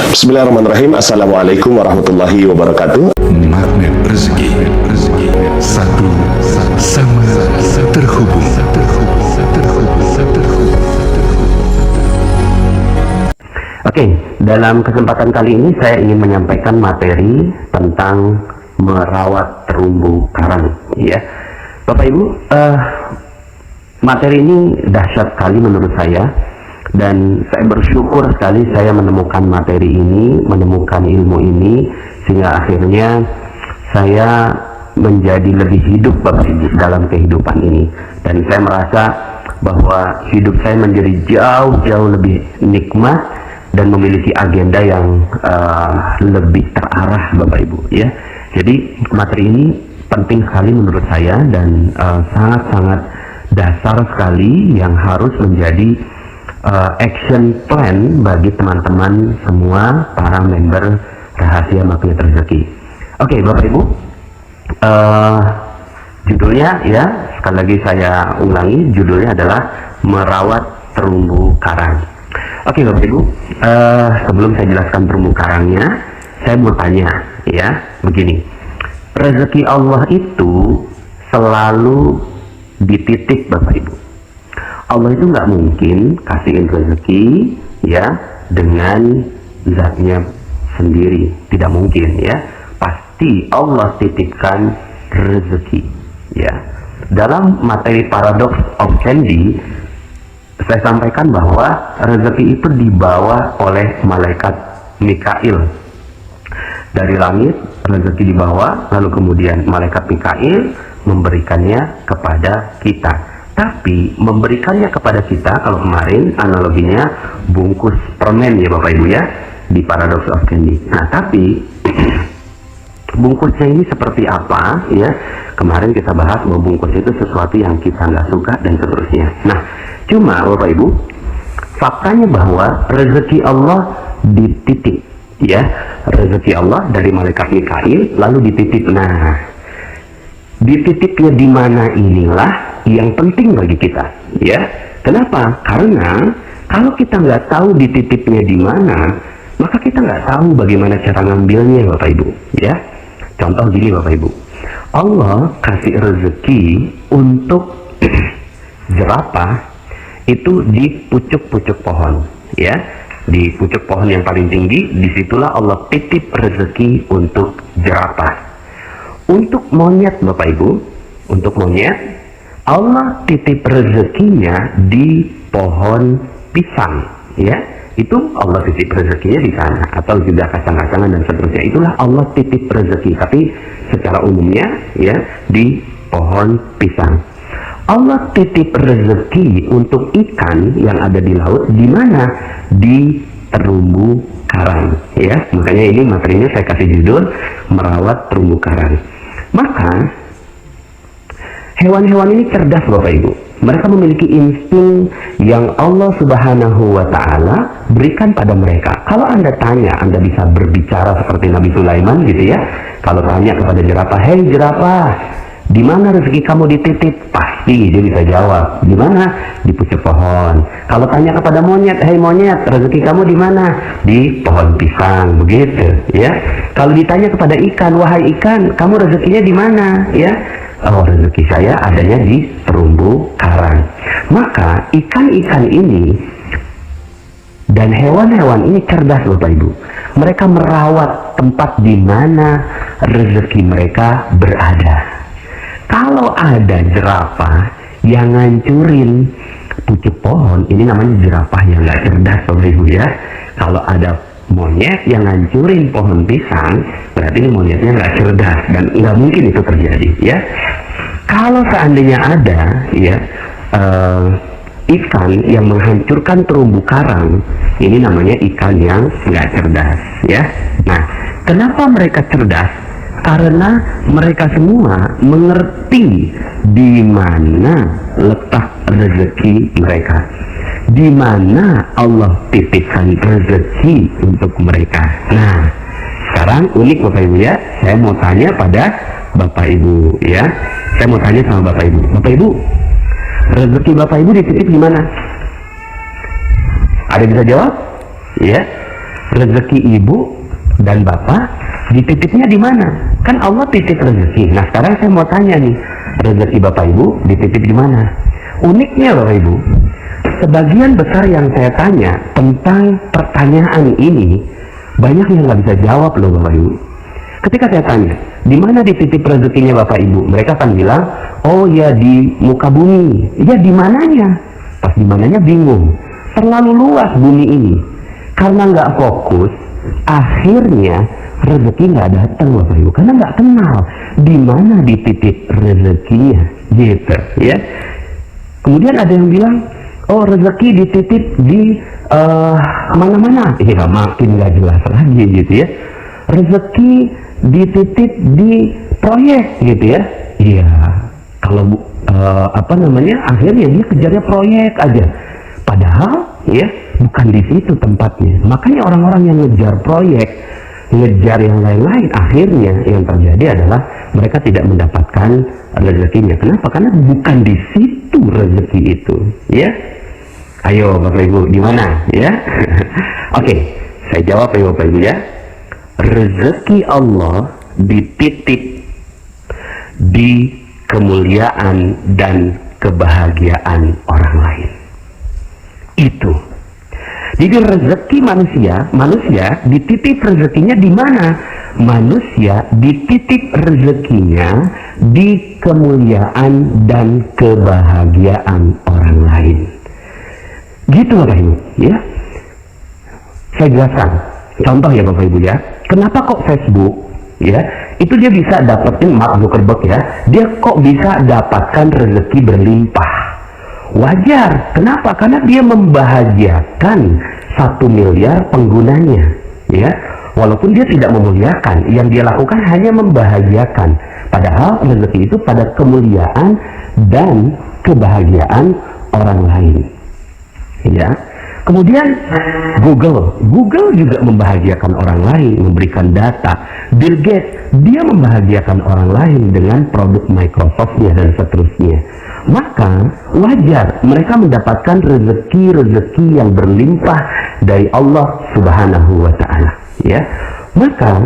Bismillahirrahmanirrahim. Assalamualaikum warahmatullahi wabarakatuh. Magnet rezeki, satu sama terhubung. Oke, dalam kesempatan kali ini saya ingin menyampaikan materi tentang merawat terumbu karang, ya, Bapak Ibu. Materi ini dahsyat sekali menurut saya, dan saya bersyukur sekali saya menemukan materi ini, menemukan ilmu ini, sehingga akhirnya saya menjadi lebih hidup, Bapak Ibu, dalam kehidupan ini. Dan saya merasa bahwa hidup saya menjadi jauh-jauh lebih nikmat dan memiliki agenda yang lebih terarah, Bapak Ibu, ya. Jadi materi ini penting sekali menurut saya, dan sangat-sangat dasar sekali yang harus menjadi action plan bagi teman-teman semua para member Rahasia Magnet Rezeki. Oke, Bapak Ibu, judulnya, ya, sekali lagi saya ulangi, judulnya adalah merawat terumbu karang. Oke, Bapak Ibu, sebelum saya jelaskan terumbu karangnya, saya mau tanya, ya, begini. Rezeki Allah itu selalu dititik, Bapak Ibu. Allah itu nggak mungkin kasihin rezeki, ya, dengan zatnya sendiri, tidak mungkin, ya. Pasti Allah titipkan rezeki, ya. Dalam materi Paradox of Candy, saya sampaikan bahwa rezeki itu dibawa oleh malaikat Mikail dari langit. Rezeki dibawa, lalu kemudian malaikat Mikail memberikannya kepada kita. Tapi memberikannya kepada kita, kalau kemarin analoginya bungkus permen, ya Bapak Ibu, ya, di Paradox of Candy. Nah, tapi bungkusnya ini seperti apa, ya? Kemarin kita bahas bahwa bungkus itu sesuatu yang kita nggak suka dan seterusnya. Nah, cuma Bapak Ibu, faktanya bahwa rezeki Allah dititip, ya, rezeki Allah dari malaikat Mikail lalu dititip. Nah, dititipnya di mana inilah yang penting bagi kita, ya. Kenapa? Karena kalau kita nggak tahu dititipnya di mana, maka kita nggak tahu bagaimana cara ngambilnya, Bapak Ibu, ya. Contoh gini, Bapak Ibu, Allah kasih rezeki untuk jerapah itu di pucuk-pucuk pohon, ya, di pucuk pohon yang paling tinggi. Disitulah Allah titip rezeki untuk jerapah. Untuk monyet, Bapak Ibu, untuk monyet, Allah titip rezekinya di pohon pisang, ya. Itu Allah titip rezekinya di sana, atau juga kacang-kacangan dan seterusnya. Itulah Allah titip rezeki, tapi secara umumnya, ya, di pohon pisang. Allah titip rezeki untuk ikan yang ada di laut, di mana? Di terumbu karang, ya. Makanya ini materinya saya kasih judul merawat terumbu karang. Maka hewan-hewan ini cerdas, Bapak Ibu. Mereka memiliki insting yang Allah Subhanahu wa Ta'ala berikan pada mereka. Kalau Anda tanya, Anda bisa berbicara seperti Nabi Sulaiman, gitu, ya. Kalau tanya kepada jerapah, "Hei jerapah, di mana rezeki kamu dititip?" Pasti dia bisa jawab, "Di mana? Di pucuk pohon." Kalau tanya kepada monyet, "Hei monyet, rezeki kamu di mana?" "Di pohon pisang." Begitu, ya. Kalau ditanya kepada ikan, "Wahai ikan, kamu rezekinya di mana?" Ya, "Oh, rezeki saya adanya di terumbu karang." Maka ikan-ikan ini dan hewan-hewan ini cerdas, Bapak Ibu. Mereka merawat tempat di mana rezeki mereka berada. Kalau ada jerapah yang ngancurin pucuk pohon, ini namanya jerapah yang nggak cerdas, Bapak Ibu, ya. Kalau ada monyet yang ngancurin pohon pisang, berarti ini monyetnya nggak cerdas, dan nggak mungkin itu terjadi, ya. Kalau seandainya ada, ya, ikan yang menghancurkan terumbu karang, ini namanya ikan yang nggak cerdas, ya. Nah, kenapa mereka cerdas? Karena mereka semua mengerti di mana letak rezeki mereka, di mana Allah titipkan rezeki untuk mereka. Nah, sekarang unik, Bapak Ibu, ya. Saya mau tanya pada Bapak Ibu, ya. Saya mau tanya sama Bapak Ibu. Bapak Ibu, rezeki Bapak Ibu dititip di mana? Ada yang bisa jawab? Ya. rezeki ibu dan bapak dititipnya di mana? Kan Allah titip rezeki. Nah sekarang saya mau tanya nih, rezeki bapak ibu dititip di mana? Uniknya bapak ibu, sebagian besar yang saya tanya tentang pertanyaan ini banyak yang nggak bisa jawab loh bapak ibu. Ketika saya tanya, di mana dititip rezekinya bapak ibu, mereka akan bilang, oh ya di muka bumi. Ya di mananya? Pas di mananya bingung. Terlalu luas bumi ini. Karena nggak fokus, akhirnya rezeki nggak datang bapak ibu. Karena nggak kenal di mana dititip rezekinya, gitu ya. Kemudian ada yang bilang, oh rezeki dititip di mana-mana. Ya makin nggak jelas lagi gitu ya. Rezeki dititip di proyek gitu ya. Iya, kalau akhirnya dia kejarnya proyek aja. Padahal ya bukan di situ tempatnya. Makanya orang-orang yang ngejar proyek, ngejar yang lain-lain, akhirnya yang terjadi adalah mereka tidak mendapatkan rezekinya. Kenapa? Karena bukan di situ rezeki itu, ya. Ayo Bapak Ibu, di mana? Ya. Oke, saya jawab ya Bapak Ibu ya. Rezeki Allah dititip di kemuliaan dan kebahagiaan orang lain. Itu. Jadi rezeki manusia dititip rezekinya di mana? Manusia dititip rezekinya di kemuliaan dan kebahagiaan orang lain. Gitu Bapak Ibu, ya. Saya jelaskan. Contoh ya Bapak Ibu ya. Kenapa kok Facebook ya itu dia bisa dapetin Mark Zuckerberg ya, dia kok bisa dapatkan rezeki berlimpah? Wajar. Kenapa? Karena dia membahagiakan 1 miliar penggunanya ya. Walaupun dia tidak memuliakan, yang dia lakukan hanya membahagiakan. Padahal rezeki itu pada kemuliaan dan kebahagiaan orang lain ya. Kemudian Google juga membahagiakan orang lain, memberikan data. Bill Gates, dia membahagiakan orang lain dengan produk Microsoft-nya dan seterusnya. Maka wajar mereka mendapatkan rezeki yang berlimpah dari Allah Subhanahu wa Ta'ala. Ya, maka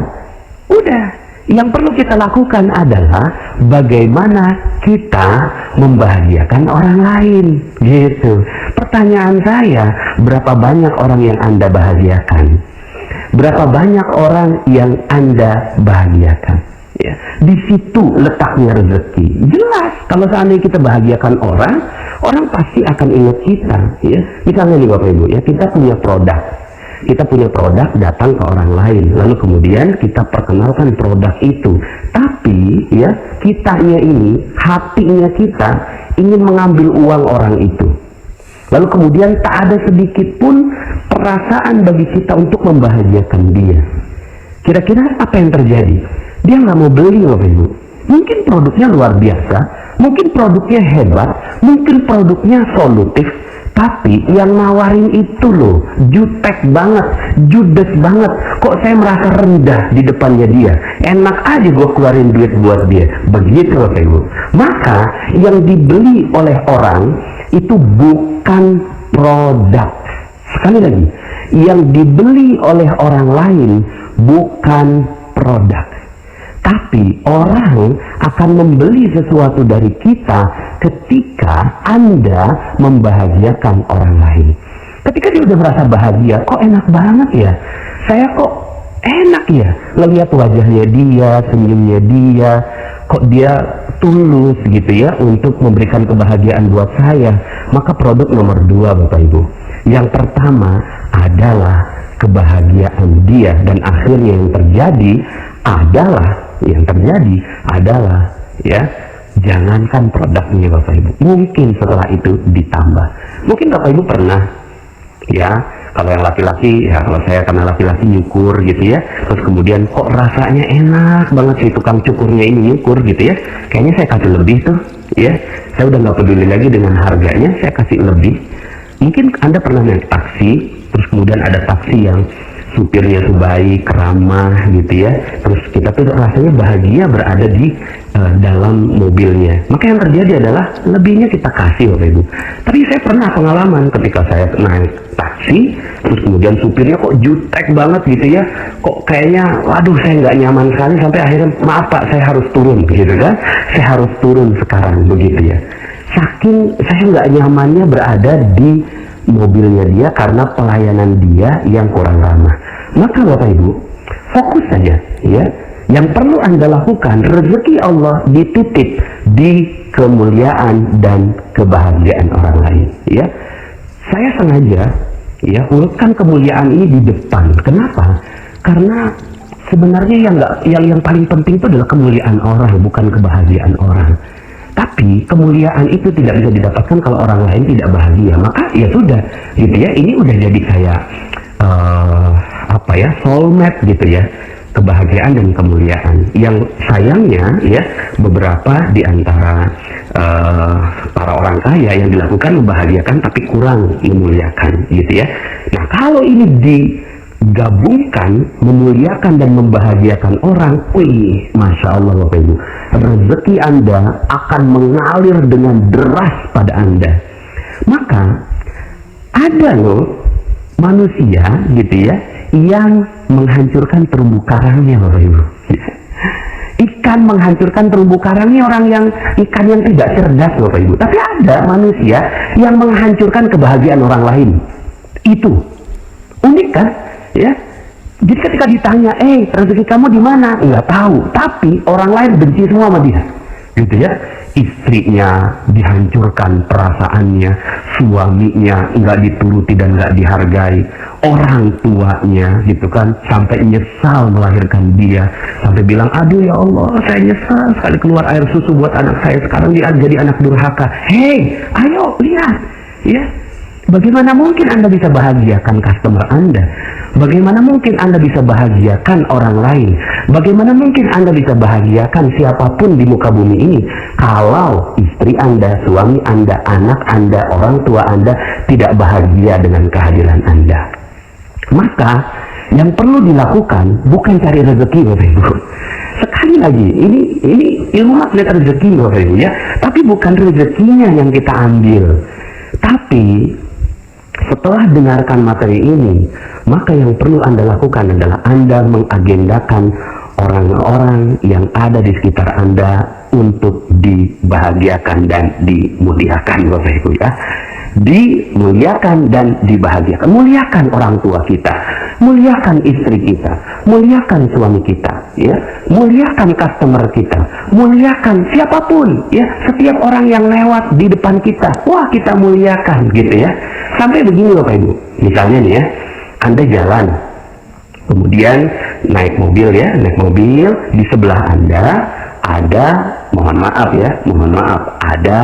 udah. Yang perlu kita lakukan adalah bagaimana kita membahagiakan orang lain, gitu. Pertanyaan saya, berapa banyak orang yang Anda bahagiakan? Berapa banyak orang yang Anda bahagiakan? Ya, di situ letaknya rezeki. Jelas, kalau seandainya kita bahagiakan orang pasti akan ingat kita. Ya, misalnya nih Bapak Ibu, ya kita punya produk. Kita punya produk datang ke orang lain, lalu kemudian kita perkenalkan produk itu. Tapi ya kitanya ini, hatinya kita ingin mengambil uang orang itu. Lalu kemudian tak ada sedikit pun perasaan bagi kita untuk membahagiakan dia. Kira-kira apa yang terjadi? Dia nggak mau beli Bapak Ibu. Mungkin produknya luar biasa, mungkin produknya hebat, mungkin produknya solutif. Tapi yang nawarin itu loh, jutek banget, judes banget. Kok saya merasa rendah di depannya dia? Enak aja gue keluarin duit buat dia. Begitu Bapak Ibu. Maka yang dibeli oleh orang itu bukan produk. Sekali lagi, yang dibeli oleh orang lain bukan produk. Tapi orang akan membeli sesuatu dari kita ketika Anda membahagiakan orang lain. Ketika dia udah merasa bahagia, kok enak banget ya? Saya kok enak ya ngelihat wajahnya dia, senyumnya dia, kok dia tulus gitu ya untuk memberikan kebahagiaan buat saya. Maka produk nomor 2 Bapak Ibu. Yang pertama adalah kebahagiaan dia, dan akhirnya yang terjadi adalah ya, jangankan produknya Bapak Ibu, mungkin setelah itu ditambah. Mungkin Bapak Ibu pernah ya, kalau yang laki-laki ya, kalau saya karena laki-laki nyukur gitu ya, terus kemudian kok rasanya enak banget si tukang cukurnya ini nyukur gitu ya, kayaknya saya kasih lebih tuh ya, saya udah nggak peduli lagi dengan harganya, saya kasih lebih. Mungkin Anda pernah naik taksi, terus kemudian ada taksi yang supirnya tuh baik, ramah gitu ya. Terus kita tuh rasanya bahagia berada di dalam mobilnya. Maka yang terjadi adalah lebihnya kita kasih Bapak Ibu. Tapi saya pernah pengalaman ketika saya naik taksi, terus kemudian supirnya kok jutek banget gitu ya. Kok kayaknya, waduh saya nggak nyaman sekali sampai akhirnya maaf Pak, saya harus turun gitu kan. Saya harus turun sekarang begitu ya. Saking saya nggak nyamannya berada di mobilnya dia karena pelayanan dia yang kurang ramah. Maka Bapak Ibu, fokus saja ya. Yang perlu Anda lakukan, rezeki Allah dititip di kemuliaan dan kebahagiaan orang lain ya. Saya sengaja ya urutkan kemuliaan ini di depan. Kenapa? Karena sebenarnya yang paling penting itu adalah kemuliaan orang, bukan kebahagiaan orang. Tapi kemuliaan itu tidak bisa didapatkan kalau orang lain tidak bahagia. Maka ya sudah, gitu ya. Ini udah jadi kayak soulmate gitu ya. Kebahagiaan dan kemuliaan. Yang sayangnya ya beberapa di antara para orang kaya yang dilakukan membahagiakan tapi kurang memuliakan, gitu ya. Nah kalau ini digabungkan, memuliakan dan membahagiakan orang, wih, Masya Allah Bapak Ibu, rezeki Anda akan mengalir dengan deras pada Anda. Maka ada loh manusia gitu ya yang menghancurkan terumbu karangnya Bapak Ibu. Ikan menghancurkan terumbu karangnya ikan yang tidak cerdas Bapak Ibu. Tapi ada manusia yang menghancurkan kebahagiaan orang lain. Itu unik kan? Ya, jadi ketika ditanya, rezeki kamu di mana? Nggak tahu. Tapi orang lain benci semua sama dia, gitu ya. Istrinya dihancurkan perasaannya, suaminya nggak dituruti dan nggak dihargai, orang tuanya, gitu kan, sampai nyesal melahirkan dia, sampai bilang, aduh ya Allah, saya nyesal sekali keluar air susu buat anak saya, sekarang dia jadi anak durhaka. Hei, ayo lihat, ya. Bagaimana mungkin Anda bisa bahagiakan customer Anda? Bagaimana mungkin Anda bisa bahagiakan orang lain? Bagaimana mungkin Anda bisa bahagiakan siapapun di muka bumi ini kalau istri Anda, suami Anda, anak Anda, orang tua Anda tidak bahagia dengan kehadiran Anda? Maka yang perlu dilakukan bukan cari rezeki Bapak Ibu. Sekali lagi, ini ilmu magnet rezeki Bapak Ibu ya. Tapi bukan rezekinya yang kita ambil. Tapi setelah dengarkan materi ini, maka yang perlu Anda lakukan adalah Anda mengagendakan orang-orang yang ada di sekitar Anda untuk dibahagiakan dan dimuliakan Bapak Ibu ya. Dimuliakan dan dibahagiakan. Muliakan orang tua kita, muliakan istri kita, muliakan suami kita ya, muliakan customer kita, muliakan siapapun ya, setiap orang yang lewat di depan kita, wah kita muliakan gitu ya. Sampai begini Bapak Ibu, misalnya nih ya, Anda jalan, kemudian naik mobil ya, di sebelah Anda ada, mohon maaf, ada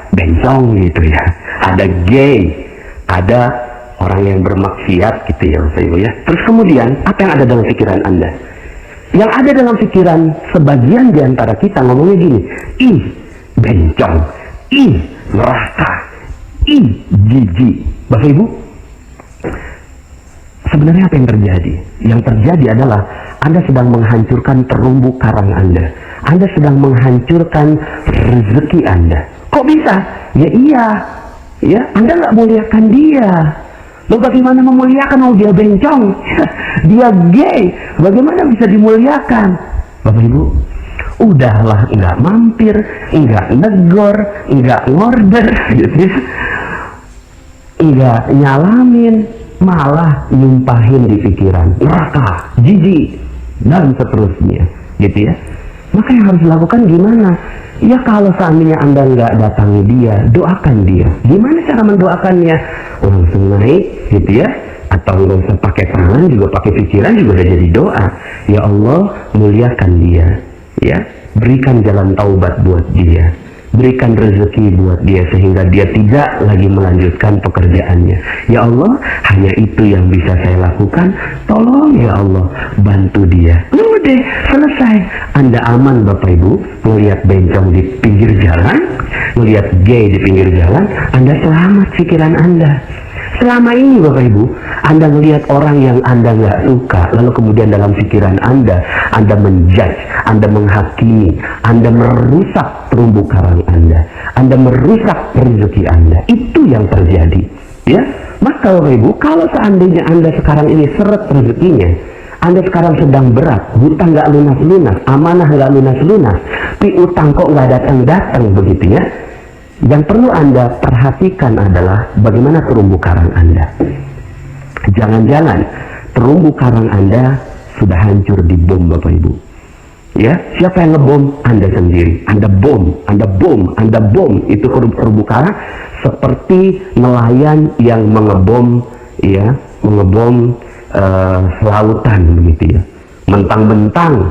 bencong gitu ya, ada gay, ada orang yang bermaksiat gitu ya Bapak Ibu ya. Terus kemudian apa yang ada dalam pikiran Anda? Yang ada dalam pikiran sebagian di antara kita ngomongnya gini, ih bencong, ih neraka, ih jijik. Bapak Ibu, sebenarnya apa yang terjadi? Yang terjadi adalah Anda sedang menghancurkan terumbu karang Anda. Anda sedang menghancurkan rezeki Anda. Kok bisa? Ya iya, ya Anda nggak muliakan dia. Lo bagaimana memuliakan? Oh dia bencong, dia gay, bagaimana bisa dimuliakan? Bapak Ibu, udahlah, nggak mampir, nggak negor, nggak ngorder, gitu ya. Nggak nyalamin, malah nyumpahin di pikiran, neraka, jijik, dan seterusnya, gitu ya. Maka yang harus dilakukan gimana? Ya kalau seandainya Anda nggak datangi dia, doakan dia. Gimana cara mendoakannya? Langsung naik, gitu ya. Atau nggak usah pakai tangan, juga pakai pikiran juga udah jadi doa. Ya Allah, muliakan dia, ya. Berikan jalan taubat buat dia. Berikan rezeki buat dia sehingga dia tidak lagi melanjutkan pekerjaannya. Ya Allah, hanya itu yang bisa saya lakukan. Tolong ya Allah, bantu dia. Udah, selesai. Anda aman Bapak Ibu. Melihat bencong di pinggir jalan, melihat gay di pinggir jalan, Anda selamat pikiran Anda. Selama ini Bapak Ibu, Anda melihat orang yang Anda nggak suka, lalu kemudian dalam pikiran Anda menjudge, Anda menghakimi, Anda merusak terumbu karang Anda merusak rezeki Anda. Itu yang terjadi, ya. Maka Bapak Ibu, kalau seandainya Anda sekarang ini seret rezekinya, Anda sekarang sedang berat, hutang nggak lunas-lunas, amanah nggak lunas-lunas, piutang kok nggak datang-datang begitu ya. Yang perlu Anda perhatikan adalah bagaimana terumbu karang Anda. Jangan-jangan terumbu karang Anda sudah hancur di bom Bapak Ibu. Ya, siapa yang ngebom? Anda sendiri. Anda bom. Itu terumbu karang seperti nelayan yang mengebom lautan begitu ya. Mentang-mentang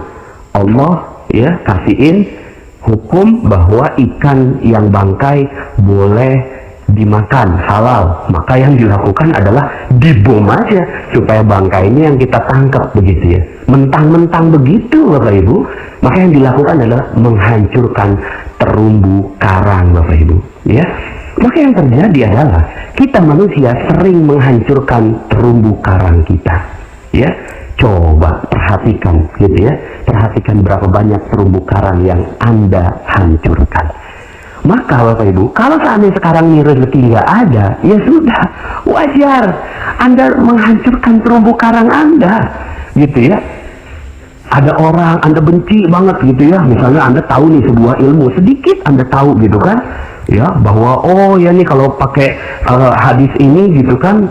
Allah ya kasihin hukum bahwa ikan yang bangkai boleh dimakan halal, maka yang dilakukan adalah dibom aja supaya bangkainya yang kita tangkap begitu ya. Mentang-mentang begitu Bapak Ibu, maka yang dilakukan adalah menghancurkan terumbu karang Bapak Ibu ya. Maka yang terjadi adalah kita manusia sering menghancurkan terumbu karang kita ya. Coba perhatikan gitu ya, perhatikan berapa banyak terumbu karang yang Anda hancurkan. Maka Bapak Ibu, kalau seandainya sekarang ini rezeki nggak ada, ya sudah, wajar Anda menghancurkan terumbu karang Anda, gitu ya. Ada orang Anda benci banget gitu ya, misalnya Anda tahu nih sebuah ilmu, sedikit Anda tahu gitu kan, ya bahwa oh ya nih kalau pakai hadis ini gitu kan,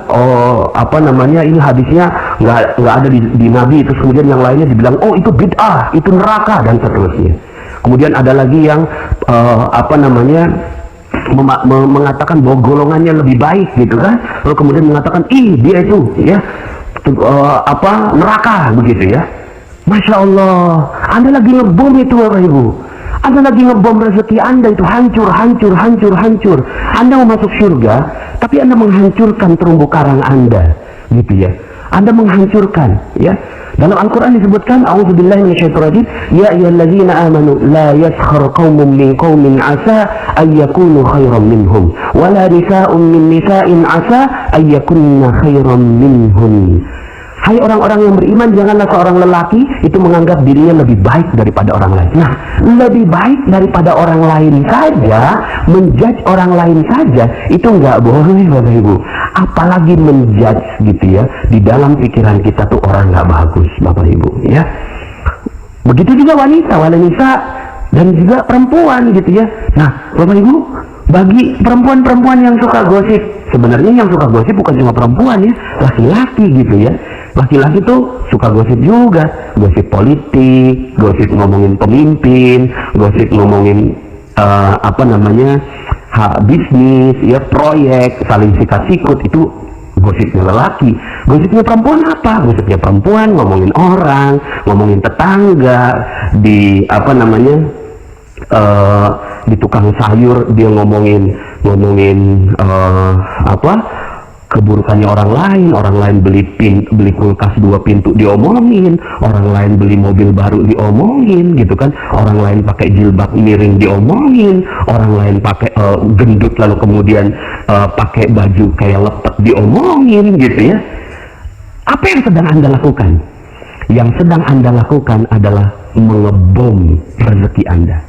ini hadisnya nggak ada di Nabi, terus kemudian yang lainnya dibilang oh itu bid'ah, itu neraka dan seterusnya. Kemudian ada lagi yang mengatakan bahwa golongannya lebih baik gitu kan, lalu kemudian mengatakan dia itu ya neraka begitu ya. Masya Allah, Anda lagi ngebom itu Bapak Ibu, Anda lagi ngebom rezeki Anda itu hancur. Anda mau masuk surga, tapi Anda menghancurkan terumbu karang Anda gitu ya. Anda menghancurkan ya. Dalam Al-Quran disebutkan, A'udzubillahi minasyaitonir rajim, ya ayyuhalladzina amanu la yaskhar qaumun min qaumin asa ay yakunu khairan minhum wa la nisa'un min nisa'in asa ay yakunna khairan minhum. Hai orang-orang yang beriman, janganlah seorang lelaki itu menganggap dirinya lebih baik daripada orang lain. Nah, lebih baik daripada orang lain saja, menjudge orang lain saja, itu nggak boleh Bapak Ibu. Apalagi menjudge gitu ya, di dalam pikiran kita tuh orang nggak bagus Bapak Ibu ya. Begitu juga wanita dan juga perempuan gitu ya. Nah Bapak Ibu, bagi perempuan-perempuan yang suka gosip, sebenarnya yang suka gosip bukan cuma perempuan ya, laki-laki gitu ya. Laki-laki tuh suka gosip juga, gosip politik, gosip ngomongin pemimpin, gosip ngomongin bisnis, ya proyek, saling sikat-sikut, itu gosipnya lelaki. Gosipnya perempuan apa? Gosipnya perempuan ngomongin orang, ngomongin tetangga, di tukang sayur dia ngomongin keburukannya orang lain beli kulkas 2 pintu diomongin, orang lain beli mobil baru diomongin gitu kan, orang lain pakai jilbab miring diomongin, orang lain pakai gendut lalu kemudian pakai baju kayak lepet diomongin gitu ya. Apa yang sedang Anda lakukan? Yang sedang Anda lakukan adalah mengebom rezeki Anda,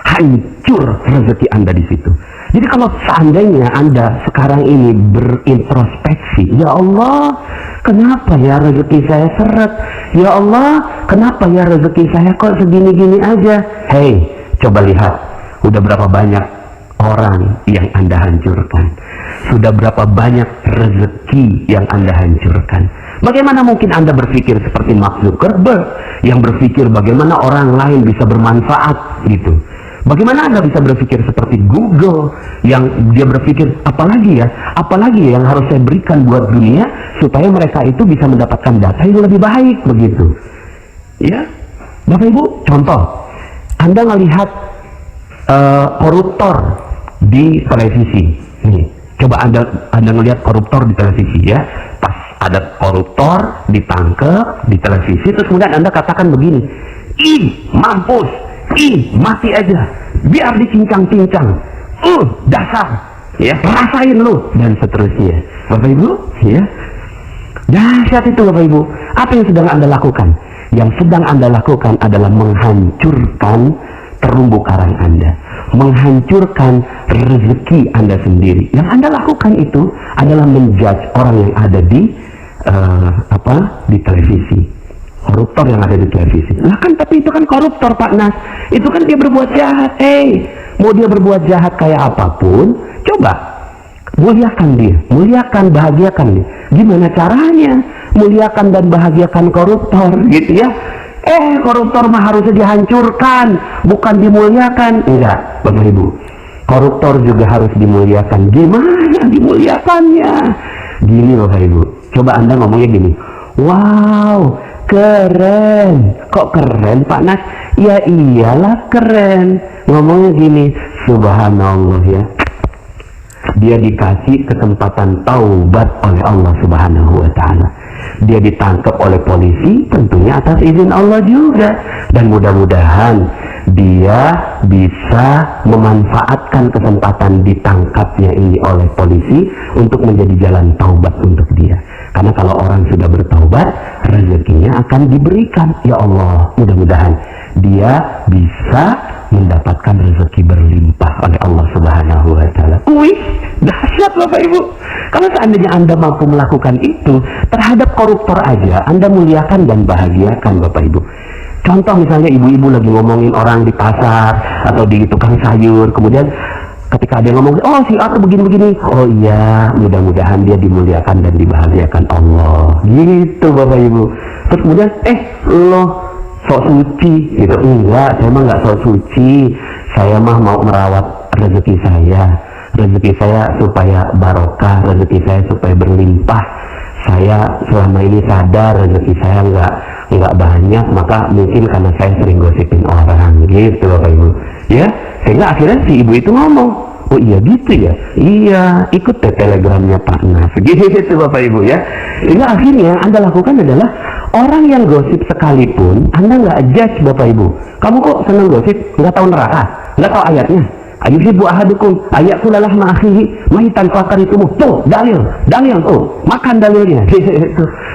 hancur rezeki Anda di situ. Jadi kalau seandainya Anda sekarang ini berintrospeksi, ya Allah, kenapa ya rezeki saya seret? Ya Allah, kenapa ya rezeki saya kok segini-gini aja? Hei, coba lihat, udah berapa banyak orang yang Anda hancurkan? Sudah berapa banyak rezeki yang Anda hancurkan? Bagaimana mungkin Anda berpikir seperti Mark Zuckerberg yang berpikir bagaimana orang lain bisa bermanfaat gitu? Bagaimana Anda bisa berpikir seperti Google yang dia berpikir apalagi yang harus saya berikan buat dunia supaya mereka itu bisa mendapatkan data yang lebih baik begitu. Ya, Bapak Ibu, contoh, Anda melihat koruptor di televisi. Nih, coba Anda melihat koruptor di televisi ya. Pas ada koruptor ditangkap di televisi, terus kemudian Anda katakan begini, mampus. Mati aja, biar dicincang-cincang, dasar, ya rasain lu, dan seterusnya. Bapak Ibu, ya, Dahsyat itu Bapak Ibu. Apa yang sedang Anda lakukan? Yang sedang Anda lakukan adalah menghancurkan terumbu karang Anda, menghancurkan rezeki Anda sendiri. Yang Anda lakukan itu adalah menjudge orang yang ada di televisi, koruptor yang ada di televisi. Lah kan, tapi itu kan koruptor Pak Nas, itu kan dia berbuat jahat. Mau dia berbuat jahat kayak apapun, coba muliakan dia, muliakan, bahagiakan dia. Gimana caranya muliakan dan bahagiakan koruptor gitu ya? Koruptor mah harusnya dihancurkan, bukan dimuliakan. Enggak, Bapak Ibu, koruptor juga harus dimuliakan. Gimana dimuliakannya? Gini Bapak Ibu, coba Anda ngomongnya gini, wow, keren. Kok keren Pak Nas? Ya iyalah keren. Ngomongnya gini, subhanallah ya, dia dikasih kesempatan taubat oleh Allah Subhanahu wa Ta'ala. Dia ditangkap oleh polisi, tentunya atas izin Allah juga. Dan mudah-mudahan dia bisa memanfaatkan kesempatan ditangkapnya ini oleh polisi untuk menjadi jalan taubat untuk dia. Karena kalau orang sudah bertaubat, rezekinya akan diberikan. Ya Allah, mudah-mudahan dia bisa mendapatkan rezeki berlimpah oleh Allah Subhanahu wa Ta'ala. Wih, dahsyat Bapak Ibu. Kalau seandainya Anda mampu melakukan itu terhadap koruptor aja, Anda muliakan dan bahagiakan Bapak Ibu. Contoh misalnya ibu-ibu lagi ngomongin orang di pasar atau di tukang sayur, kemudian ketika ada yang ngomong, oh si A tuh begini-begini, oh iya, mudah-mudahan dia dimuliakan dan dibahagiakan Allah. Gitu Bapak Ibu. Terus kemudian, lo sok suci gitu. Enggak, saya mah nggak sok suci. Saya mah mau merawat rezeki saya supaya barokah, rezeki saya supaya berlimpah. Saya selama ini sadar rezeki saya nggak banyak, maka mungkin karena saya sering gosipin orang gitu Bapak Ibu ya. Sehingga akhirnya si ibu itu ngomong, oh iya gitu ya, iya, ikut deh telegramnya Pak Nas gitu Bapak Ibu ya. Sehingga akhirnya Anda lakukan adalah, orang yang gosip sekalipun Anda nggak judge Bapak Ibu. Kamu kok senang gosip, nggak tahu neraka, nggak tahu ayatnya. Ayuhibbu ahadukum ayakula lahma akhihi maitan fakaritum. Tuh dalil tuh, makan dalilnya.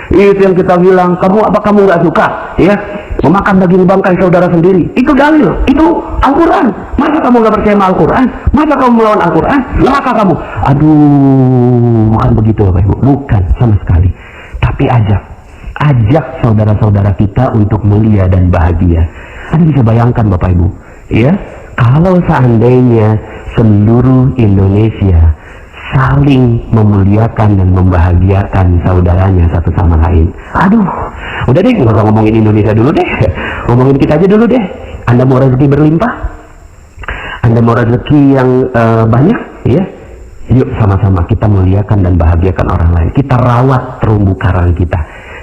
Itu yang kita bilang, kamu nggak suka ya memakan daging bangkai saudara sendiri? Itu dalil, itu Al-Quran. Masa kamu nggak percaya sama Al-Quran? Masa kamu melawan Al-Quran? Neraka kamu. Aduh, bukan begitu Bapak Ibu, bukan sama sekali. Tapi ajak saudara-saudara kita untuk mulia dan bahagia. Anda bisa bayangkan Bapak Ibu ya, kalau seandainya seluruh Indonesia saling memuliakan dan membahagiakan saudaranya satu sama lain. Aduh, udah deh, nggak usah ngomongin Indonesia dulu deh, ngomongin kita aja dulu deh. Anda mau rezeki berlimpah, Anda mau rezeki yang banyak ya, yuk sama-sama kita muliakan dan bahagiakan orang lain. Kita rawat terumbu karang kita.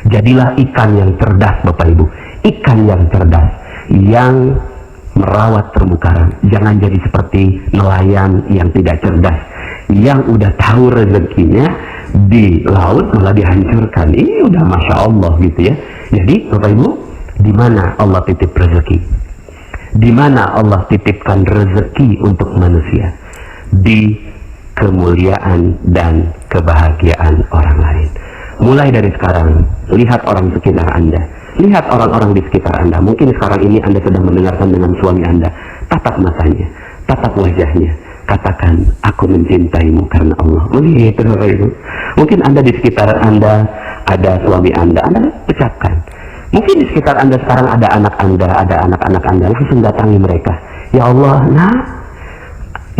Jadilah ikan yang cerdas Bapak Ibu, ikan yang cerdas yang merawat terumbu karang. Jangan jadi seperti nelayan yang tidak cerdas, yang udah tahu rezekinya di laut malah dihancurkan. Ini udah Masya Allah gitu ya. Jadi Bapak Ibu, di mana Allah titip rezeki? Di mana Allah titipkan rezeki untuk manusia? Di kemuliaan dan kebahagiaan orang lain. Mulai dari sekarang, lihat orang sekitar Anda, lihat orang-orang di sekitar Anda. Mungkin sekarang ini Anda sedang mendengarkan dengan suami Anda. Tatap matanya, tatap wajahnya, katakan, aku mencintaimu karena Allah. Begitu Bapak Ibu. Mungkin Anda di sekitar Anda ada suami Anda ucapkan. Mungkin di sekitar Anda sekarang ada anak Anda, ada anak-anak Anda, langsung datangi mereka. Ya Allah,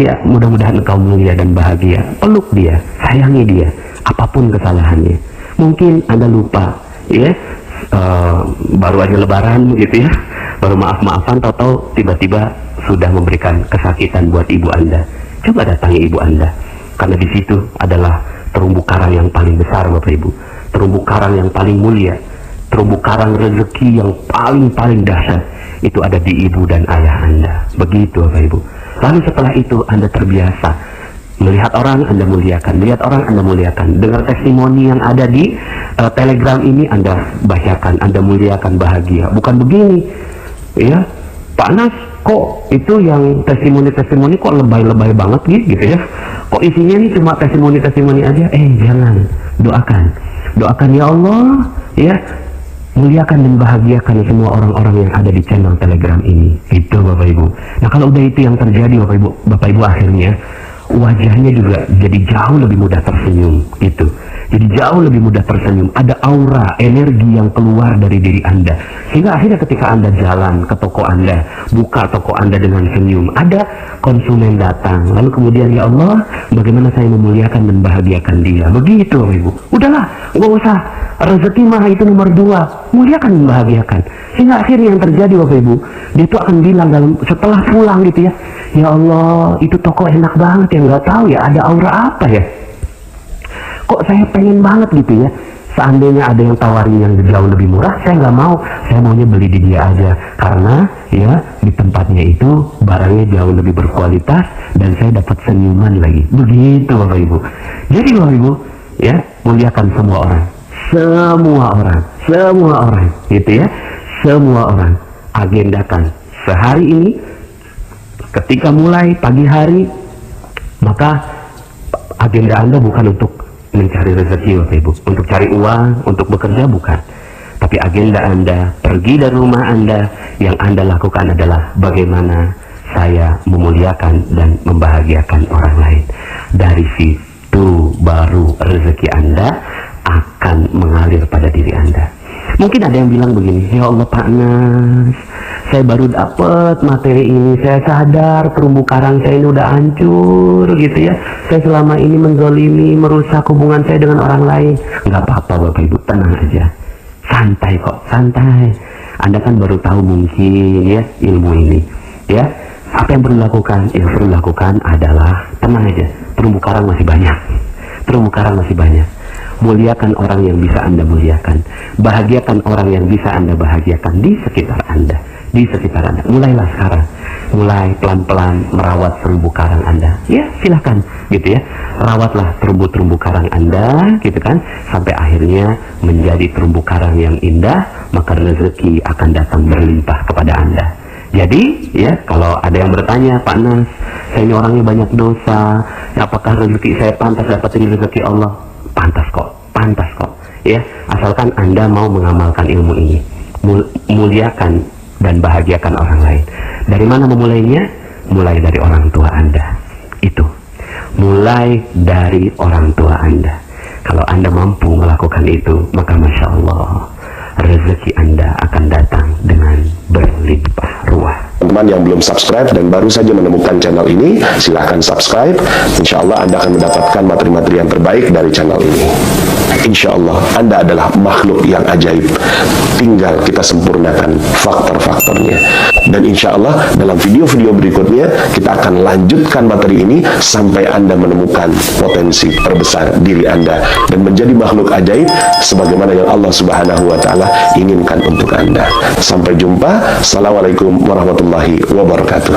ya mudah-mudahan engkau mulia dan bahagia. Peluk dia, sayangi dia, apapun kesalahannya. Mungkin Anda lupa ya, baru aja lebaran gitu ya, baru maaf-maafan, tahu-tahu tiba-tiba sudah memberikan kesakitan buat ibu Anda. Coba datangi ibu Anda, karena di situ adalah terumbu karang yang paling besar Bapak Ibu, terumbu karang yang paling mulia, terumbu karang rezeki yang paling dahsyat. Itu ada di ibu dan ayah Anda. Begitu Bapak Ibu. Lalu setelah itu Anda terbiasa melihat orang Anda muliakan, melihat orang Anda muliakan. Dengar testimoni yang ada di Telegram ini Anda bacakan, Anda muliakan, bahagia. Bukan begini ya, Pak Nas, kok itu yang testimoni kok lebay-lebay banget gitu ya, kok isinya ini cuma testimoni aja. Jangan, doakan Doakan ya Allah, ya, muliakan dan bahagiakan semua orang-orang yang ada di channel Telegram ini. Itu Bapak Ibu. Nah, kalau udah itu yang terjadi Bapak Ibu akhirnya wajahnya juga jadi jauh lebih mudah tersenyum gitu. Jadi jauh lebih mudah tersenyum. Ada aura, energi yang keluar dari diri Anda. Sehingga akhirnya ketika Anda jalan ke toko Anda, buka toko Anda dengan senyum, ada konsumen datang. Lalu kemudian, ya Allah, bagaimana saya memuliakan dan bahagiakan dia. Begitu Bapak Ibu. Udahlah, nggak usah. Rezeki mah itu nomor 2. Muliakan dan bahagiakan. Sehingga akhirnya yang terjadi Bapak Ibu, dia itu akan bilang setelah pulang gitu ya, ya Allah, itu toko enak banget ya, nggak tahu ya ada aura apa ya. Kok saya pengen banget gitu ya. Seandainya ada yang tawarin yang jauh lebih murah, saya nggak mau. Saya maunya beli di dia aja. Karena ya di tempatnya itu barangnya jauh lebih berkualitas dan saya dapat senyuman lagi. Begitu Bapak Ibu. Jadi Bapak Ibu, ya, muliakan semua orang. Semua orang gitu ya. Semua orang. Agendakan sehari ini ketika mulai pagi hari, maka agenda Anda bukan untuk mencari rezeki Bapak Ibu, untuk cari uang, untuk bekerja, bukan. Tapi agenda Anda pergi dari rumah Anda, yang Anda lakukan adalah bagaimana saya memuliakan dan membahagiakan orang lain. Dari situ baru rezeki Anda akan mengalir pada diri Anda. Mungkin ada yang bilang begini, ya Allah Pak Nas, saya baru dapat materi ini, saya sadar terumbu karang saya ini udah hancur gitu ya. Saya selama ini menzolimi, merusak hubungan saya dengan orang lain. Nggak apa-apa Bapak Ibu, tenang aja. Santai kok, santai. Anda kan baru tahu mungkin ya ilmu ini. Ya, apa yang perlu dilakukan? Yang perlu dilakukan adalah tenang aja. Terumbu karang masih banyak. Terumbu karang masih banyak. Muliakan orang yang bisa Anda muliakan. Bahagiakan orang yang bisa Anda bahagiakan di sekitar Anda. Di sekitar Anda. Mulailah sekarang. Mulai pelan-pelan merawat terumbu karang Anda. Ya, silahkan gitu ya. Rawatlah terumbu-terumbu karang Anda gitu kan. Sampai akhirnya menjadi terumbu karang yang indah. Maka rezeki akan datang berlimpah kepada Anda. Jadi ya, kalau ada yang bertanya, Pak Nas, saya ini orangnya banyak dosa, apakah rezeki saya pantas dapatin rezeki Allah? Pantas kok ya, asalkan Anda mau mengamalkan ilmu ini. Muliakan dan bahagiakan orang lain. Dari mana memulainya? Mulai dari orang tua Anda. Itu mulai dari orang tua Anda. Kalau Anda mampu melakukan itu, maka Masya Allah, rezeki Anda akan datang dengan berlimpah ruah. Teman-teman yang belum subscribe dan baru saja menemukan channel ini, silahkan subscribe. Insya Allah Anda akan mendapatkan materi-materi yang terbaik dari channel ini. Insya Allah Anda adalah makhluk yang ajaib. Tinggal kita sempurnakan faktor-faktornya. Dan insya Allah dalam video-video berikutnya kita akan lanjutkan materi ini sampai Anda menemukan potensi terbesar diri Anda dan menjadi makhluk ajaib sebagaimana yang Allah Subhanahu wa Ta'ala inginkan untuk Anda. Sampai jumpa. Assalamualaikum warahmatullahi wabarakatuh.